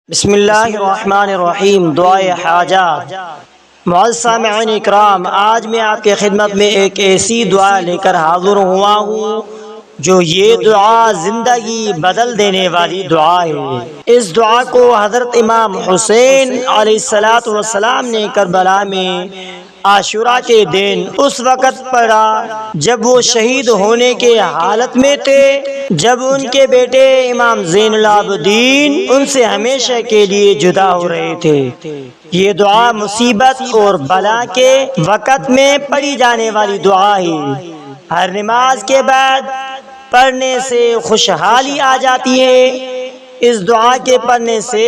बिस्मिल्लाहिर्रहमानिर्रहीम। दुआए हाजात। मुअज़्ज़ज़ सामिईन इकराम, आज मैं आपके खिदमत में एक ऐसी दुआ लेकर हाज़िर हुआ हूँ जो ये दुआ ज़िंदगी बदल देने वाली दुआ है। इस दुआ को हज़रत इमाम हुसैन अलैहिस्सलातु वस्सलाम ने करबला में आशुरा के दिन उस वक़्त पढ़ा जब वो शहीद होने के हालत में थे, जब उनके बेटे इमाम ज़ैनुल आबिदीन उनसे हमेशा के लिए जुदा हो रहे थे। ये दुआ मुसीबत और बला के वक़्त में पढ़ी जाने वाली दुआ है। हर नमाज के बाद पढ़ने से खुशहाली आ जाती है। इस दुआ के पढ़ने से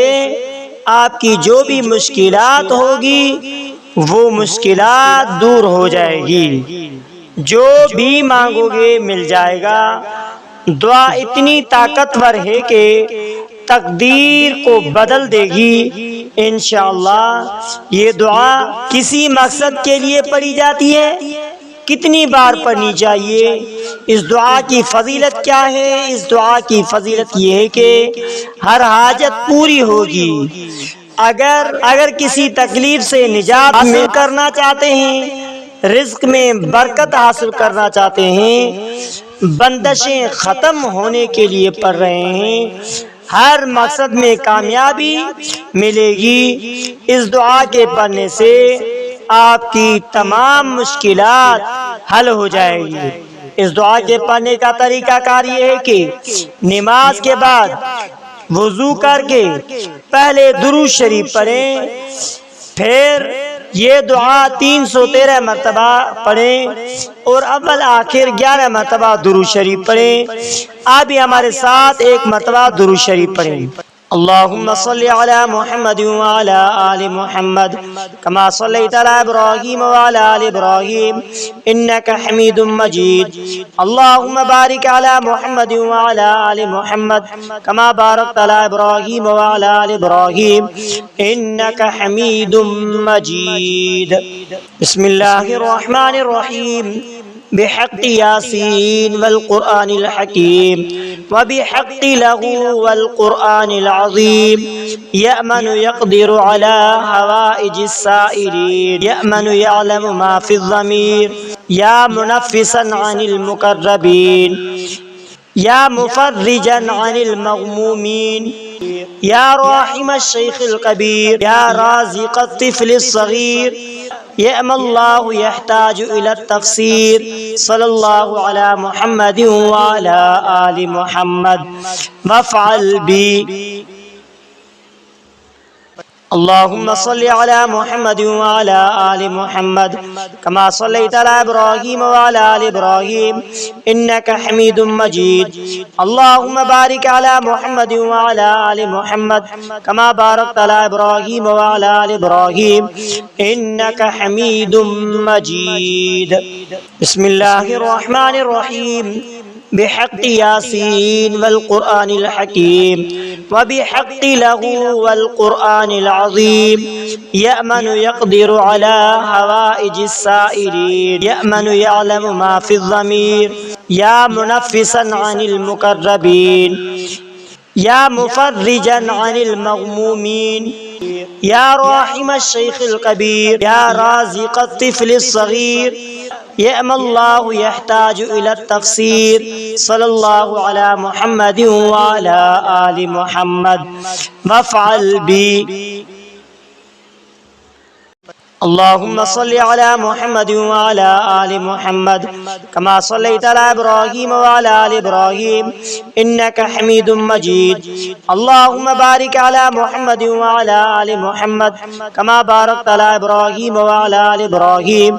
आपकी जो भी मुश्किलात होगी वो मुश्किलात दूर हो जाएगी, जो भी मांगोगे मिल जाएगा। दुआ इतनी ताकतवर है कि तकदीर को बदल देगी इंशाअल्लाह। ये दुआ किसी मकसद के लिए पढ़ी जाती है, कितनी बार पढ़नी चाहिए, इस दुआ की फजीलत क्या है? इस दुआ की फजीलत ये है कि हर हाजत पूरी होगी। अगर किसी तकलीफ से निजात हासिल करना चाहते हैं, रिज्क में बरकत हासिल करना चाहते हैं, बंदिशें ख़त्म होने के लिए पढ़ रहे हैं, हर मकसद में कामयाबी मिलेगी। इस दुआ के पढ़ने से आपकी तमाम मुश्किलात हल हो जाएगी। इस दुआ के पढ़ने का तरीक़ाकार ये है कि नमाज के बाद वुज़ू करके पहले दुरूद शरीफ पढ़ें, फिर ये दुआ 313 मरतबा पढ़ें और अव्वल आखिर 11 मरतबा दुरूद शरीफ पढ़ें। आप भी हमारे साथ एक मरतबा दुरूद शरीफ पढ़ें। अल्लाहुम्मा सल्लि अला मुहम्मद व अला आलि मुहम्मद कमा सल्लैता अला इब्राहीम व अला आलि इब्राहीम इन्नका हमीदुम मजीद। अल्लाहुम्मा बारिक अला मुहम्मद व अला आलि मुहम्मद कमा बारकता अला इब्राहीम व अला आलि इब्राहीम इन्नका हमीदुम मजीद। बिस्मिल्लाहिर रहमानिर रहीम। बिहक़्क़ि यासीन वल क़ुरआनिल हकीम व बिहक़्क़ि लहू वल क़ुरआनिल अज़ीम यअमनु यक़दिरु अला हवाइजिस साइलीन यअमनु यअलमु मा फ़िज़ ज़मीर या मुनफ़्फ़िसन अनिल मुक़र्रबीन या मुफ़र्रिजन अनिल मग़मूमीन या राहिमश शैख़िल कबीर या राज़िक़त तिफ़्लिस सग़ीर यअमल्लाहु यहताजु इला तफ़सीर सल्लल्लाहु अला मुहम्मद व अला आलि मुहम्मद वफ़अल बी। अल्लाहुम्मा सल्लि अला मुहम्मद व अला आलि मुहम्मद कमा सल्लैता अला इब्राहीम व अला आलि इब्राहीम इन्नका हमीदुम मजीद। अल्लाहुम्मा बारिक अला मुहम्मद व अला आलि मुहम्मद कमा बारकता अला इब्राहीम व अला आलि इब्राहीम इन्नका हमीदुम मजीद। बिस्मिल्लाहिर रहमानिर रहीम। बिहक़्क़ि यासीन वल क़ुरआनिल हकीम व बिहक़्क़ि लहू वल क़ुरआनिल अज़ीम यअमनु यक़दिरु अला हवाइजिस साइलीन यअमनु यअलमु मा फ़िज़ ज़मीर या मुनफ़्फ़िसन अनिल मुक़र्रबीन या मुफ़र्रिजन अनिल मग़मूमीन या राहिमश शैख़िल कबीर या राज़िक़त तिफ़्लिस सग़ीर यअमल्लाहु यहताजु इला तफ़सीर सल्लल्लाहु अला मुहम्मद व अला आलि मुहम्मद वफ़अल बी। अल्लाहुम्मा सल्लि अला मुहम्मद व अला आलि मुहम्मद कमा सल्लैता अला इब्राहीम व अला आलि इब्राहीम इन्नका हमीदुम मजीद। अल्लाहुम्मा बारिक अला मुहम्मद व अला आलि मुहम्मद कमा बारकता अला इब्राहीम व अला आलि इब्राहीम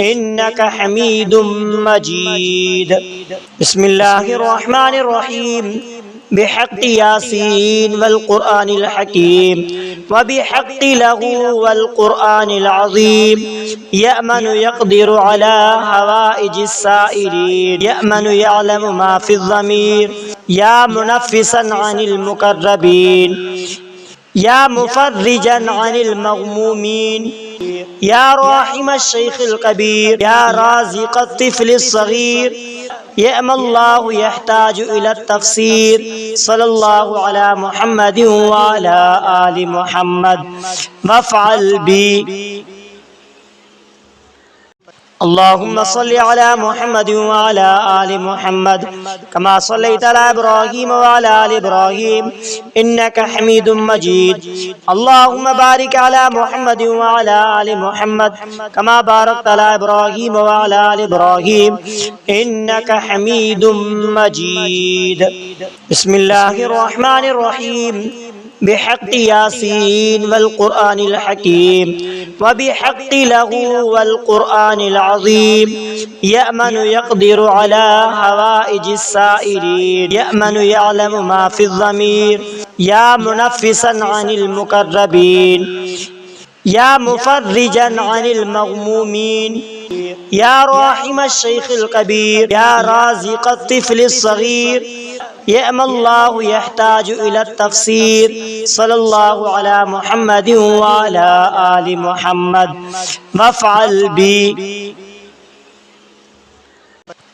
इन्नका हमीदुम मजीद। बिस्मिल्लाहिर रहमानिर रहीम। बिहक़्क़ि यासीन वल क़ुरआनिल हकीम व बिहक़्क़ि लहू वल क़ुरआनिल अज़ीम यअमनु यक़दिरु अला हवाइजिस साइलीन यअमनु यअलमु मा फ़िज़ ज़मीर या मुनफ़्फ़िसन अनिल मुक़र्रबीन या मुफ़र्रिजन अनिल मग़मूमीन या राहिमश शैख़िल कबीर या राज़िक़त तिफ़्लिस सग़ीर यअमल्लाहु यहताजु इला तफसीर सल्लल्लाहु अला मुहम्मद व अला आलि मुहम्मद वफ़अल बी। अल्लाहुम्मा सल्लि अला मुहम्मद व अला आलि मुहम्मद कमा सल्लैता अला इब्राहीम व अला आलि इब्राहीम इन्नका हमीदुम मजीद। अल्लाहुम्मा बारिक अला मुहम्मद व अला आलि मुहम्मद कमा बारकता अला इब्राहीम व अला आलि इब्राहीम इन्नका हमीदुम मजीद। बिस्मिल्लाहिर रहमानिर रहीम। बिहक़्क़ि यासीन वल क़ुरआनिल हकीम व बिहक़्क़ि लहू वल क़ुरआनिल अज़ीम यअमनु यक़दिरु अला हवाइजिस साइरीन यअमनु यअलमु मा फ़िज़ ज़मीर या मुनफ़्फ़िसन अनिल मुक़र्रबीन या मुफ़र्रिजन अनिल मग़मूमीन या राहिमश शैख़िल कबीर या राज़िक़त तिफ़्लिस सग़ीर यअमल्लाहु यहताजु इला तफसीर सल्लल्लाहु अला मुहम्मद व अला आलि मुहम्मद वफ़अल बी।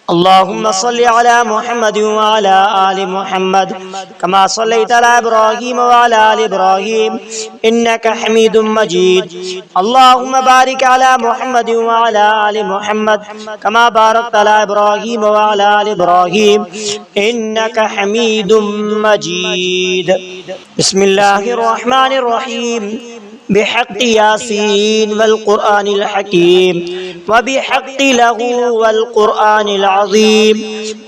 अल्लाहुम्मा सल्लि अला मुहम्मद व अला आलि मुहम्मद कमा सल्लैता अला इब्राहीम व अला आलि इब्राहीम इन्नका हमीदुम मजीद। अल्लाहुम्मा बारिक अला मुहम्मद व अला आलि मुहम्मद कमा बारकता अला इब्राहीम व अला आलि इब्राहीम इन्नका हमीदुम मजीद। बिस्मिल्लाहिर रहमानिर रहीम। बिहक़्क़ि यासीन वल क़ुरआनिल हकीम व बिहक़्क़ि लहू वल क़ुरआनिल अज़ीम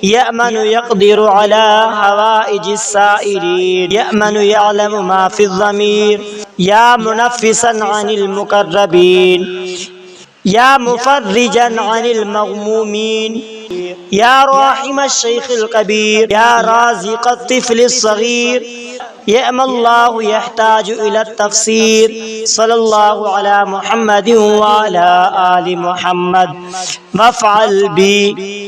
यअमनु यक़दिरु अला हवाइजिस साइरीन यअमनु यअलमु मा फ़िज़ ज़मीर या मुनफ़्फ़िसन अनिल मुक़र्रबीन या मुफ़र्रिजन अनिल मग़मूमीन या राहिमश शैख़िल कबीर या राज़िक़त तिफ़्लिस सग़ीर यअमल्लाहु यहताजु इला तफसीर सल्लल्लाहु अला मुहम्मद व अला आलि मुहम्मद वफ़अल बी।